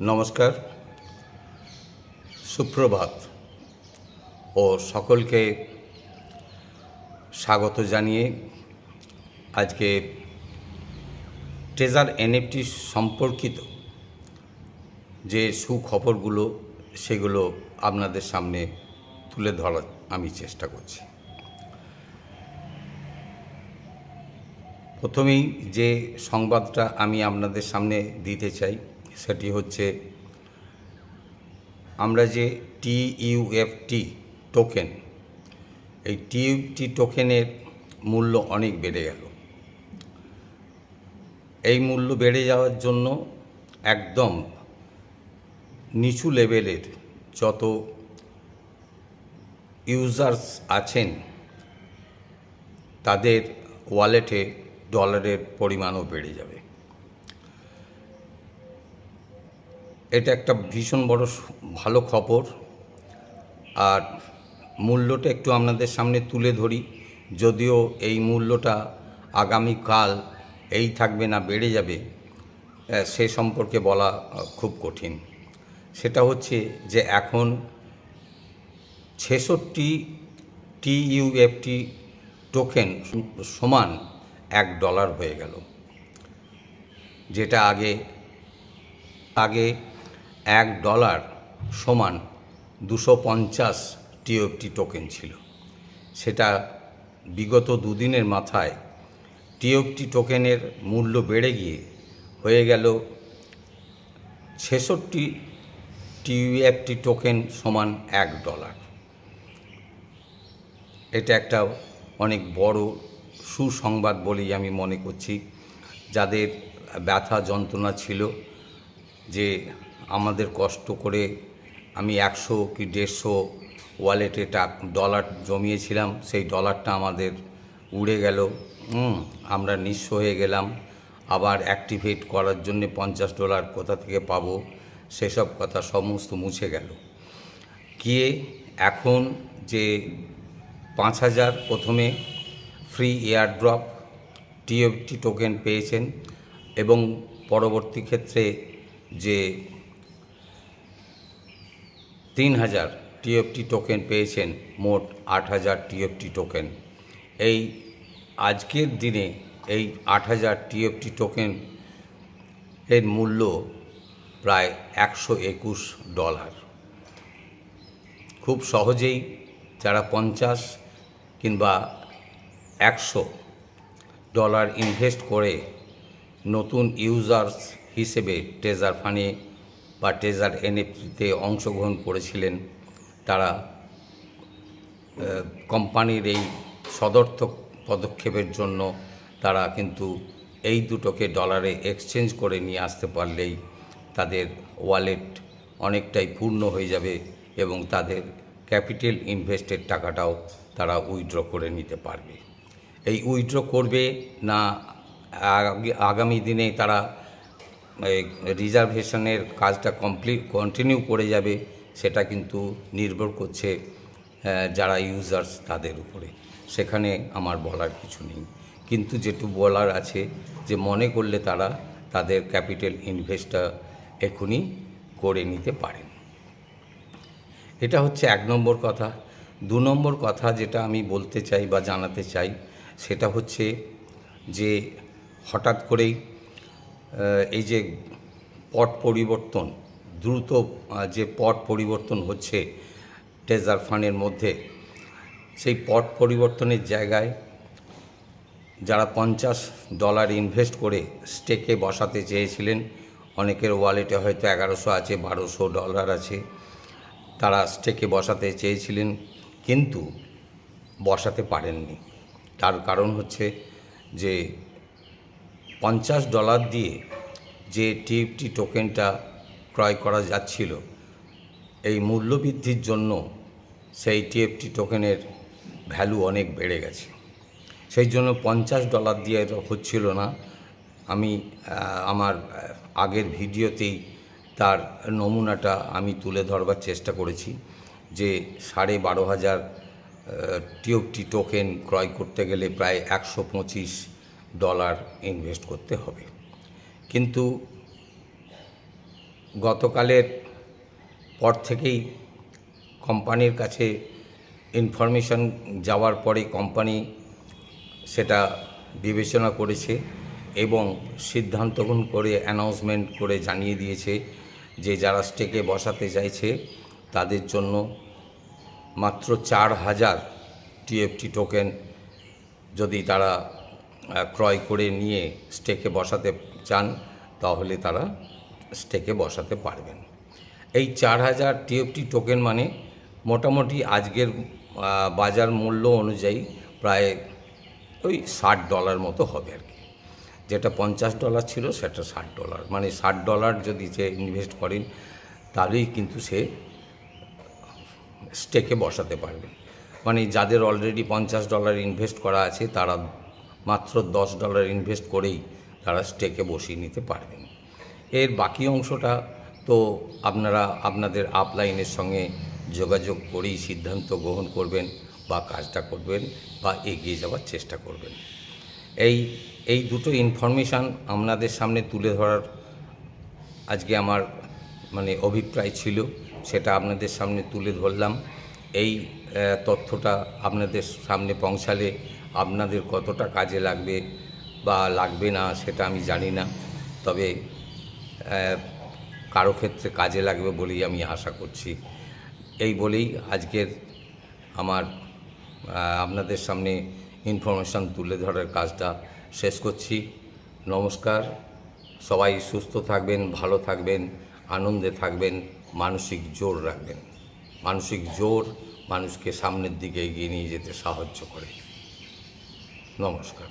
নমস্কার, সুপ্রভাত ও সকলকে স্বাগত জানিয়ে আজকে ট্রেজার এনএফটি সম্পর্কিত যে সুখবরগুলো সেগুলো আপনাদের সামনে তুলে ধরার আমি চেষ্টা করছি। প্রথমেই যে সংবাদটা আমি আপনাদের সামনে দিতে চাই সেটি হচ্ছে, আমরা যে TUFT টোকেন, এই TUFT টোকেনের মূল্য অনেক বেড়ে গেল। এই মূল্য বেড়ে যাওয়ার জন্য একদম নিচু লেভেলের যত ইউজার্স আছেন তাদের ওয়ালেটে ডলারের পরিমাণও বেড়ে যাবে। এটা একটা ভীষণ বড় ভালো খবর। আর মূল্যটা একটু আপনাদের সামনে তুলে ধরি, যদিও এই মূল্যটা আগামীকাল এই থাকবে না বেড়ে যাবে সে সম্পর্কে বলা খুব কঠিন। সেটা হচ্ছে যে এখন 66 TUFT টোকেন সমান $1 হয়ে গেল, যেটা আগে $1 সমান 250 TUFT টোকেন ছিল। সেটা বিগত দুদিনের মাথায় TUFT টোকেনের মূল্য বেড়ে গিয়ে হয়ে গেল 66 TUFT টোকেন সমান $1। এটা একটা অনেক বড় সুসংবাদ বলেই আমি মনে করছি। যাদের ব্যথা যন্ত্রণা ছিল যে আমাদের কষ্ট করে আমি 100 কি 150 ওয়ালেটে ডলার জমিয়েছিলাম, সেই ডলারটা আমাদের উড়ে গেল, আমরা নিঃস্ব হয়ে গেলাম, আবার অ্যাক্টিভেট করার জন্য $50 কোথা থেকে পাবো, সেসব কথা সমস্ত মুছে গেল। গিয়ে এখন যে 5000 প্রথমে ফ্রি এয়ারড্রপ TUFT টোকেন পেয়েছেন এবং পরবর্তী ক্ষেত্রে যে 3000 TUFT টোকেন পেয়েছেন, মোট 8000 TUFT টোকেন। এই আজকের দিনে এই 8000 TUFT টোকেন এর মূল্য প্রায় $121। খুব সহজেই যারা 50 কিংবা $100 ইনভেস্ট করে নতুন ইউজার্স হিসেবে ট্রেজার ফান্ডে বা ট্রেজার এনএফটিতে অংশগ্রহণ করেছিলেন, তারা কোম্পানির এই সদর্থক পদক্ষেপের জন্য তারা কিন্তু এই দুটোকে ডলারে এক্সচেঞ্জ করে নিয়ে আসতে পারলেই তাদের ওয়ালেট অনেকটাই পূর্ণ হয়ে যাবে এবং তাদের ক্যাপিটাল ইনভেস্টের টাকাটাও তারা উইথড্র করে নিতে পারবে। এই উইথড্র করবে না আগামী দিনে তারা রিজার্ভেশনের কাজটা কন্টিনিউ করে যাবে, সেটা কিন্তু নির্ভর করছে যারা ইউজার্স তাদের উপরে। সেখানে আমার বলার কিছু নেই, কিন্তু যেটুকু বলার আছে যে মনে করলে তারা তাদের ক্যাপিটাল ইনভেস্টটা এখনই করে নিতে পারেন। এটা হচ্ছে 1 নম্বর কথা। 2 নম্বর কথা যেটা আমি বলতে চাই বা জানাতে চাই সেটা হচ্ছে যে হঠাৎ করেই এই যে পট পরিবর্তন, দ্রুত যে পট পরিবর্তন হচ্ছে ট্রেজার ফান্ডের মধ্যে, সেই পট পরিবর্তনের জায়গায় যারা $50 ইনভেস্ট করে স্টেকে বসাতে চেয়েছিলেন, অনেকের ওয়ালেটে হয়তো 1100 আছে, $1200 আছে, তারা স্টেকে বসাতে চেয়েছিলেন কিন্তু বসাতে পারেননি। তার কারণ হচ্ছে যে $50 দিয়ে যে TUFT টোকেনটা ক্রয় করা যাচ্ছিল, এই মূল্যবৃদ্ধির জন্য সেই TUFT টোকেনের ভ্যালু অনেক বেড়ে গেছে। সেই জন্য $50 দিয়ে হচ্ছিল না। আমি আমার আগের ভিডিওতেই তার নমুনাটা আমি তুলে ধরবার চেষ্টা করেছি যে 12,500 TUFT টোকেন ক্রয় করতে গেলে প্রায় $125 ইনভেস্ট করতে হবে। কিন্তু গতকালের পর থেকেই কোম্পানির কাছে ইনফরমেশন যাওয়ার পরে কোম্পানি সেটা বিবেচনা করেছে এবং সিদ্ধান্ত গ্রহণ করে অ্যানাউন্সমেন্ট করে জানিয়ে দিয়েছে যে যারা স্টেকে বসাতে চাইছে তাদের জন্য মাত্র 4000 টিএফটি টোকেন যদি তারা ক্রয় করে নিয়ে স্টেকে বসাতে চান তাহলে তারা স্টেকে বসাতে পারবেন। এই 4000 টিএফটি টোকেন মানে মোটামুটি আজকের বাজার মূল্য অনুযায়ী প্রায় ওই $60 মতো হবে আর কি। যেটা $50 ছিল সেটা $60, মানে $60 যদি সে ইনভেস্ট করেন তাহলেই কিন্তু সে স্টেকে বসাতে পারবেন। মানে যাদের অলরেডি $50 ইনভেস্ট করা আছে তারা মাত্র $10 ইনভেস্ট করেই তারা স্টেকে বসিয়ে নিতে পারবেন। এর বাকি অংশটা তো আপনারা আপনাদের আপলাইনের সঙ্গে যোগাযোগ করেই সিদ্ধান্ত গ্রহণ করবেন বা কাজটা করবেন বা এগিয়ে যাওয়ার চেষ্টা করবেন। এই দুটো ইনফরমেশান আপনাদের সামনে তুলে ধরার আজকে আমার মানে অভিপ্রায় ছিল, সেটা আপনাদের সামনে তুলে ধরলাম। এই তথ্যটা আপনাদের সামনে পৌঁছালে আপনাদের কতটা কাজে লাগবে বা লাগবে না সেটা আমি জানি না, তবে কারো ক্ষেত্রে কাজে লাগবে বলেই আমি আশা করছি। এই বলেই আজকের আমার আপনাদের সামনে ইনফরমেশান তুলে ধরার কাজটা শেষ করছি। নমস্কার। সবাই সুস্থ থাকবেন, ভালো থাকবেন, আনন্দে থাকবেন, মানসিক জোর রাখবেন। মানসিক জোর মানুষকে সামনের দিকে এগিয়ে নিয়ে যেতে সাহায্য করে। নমস্কার।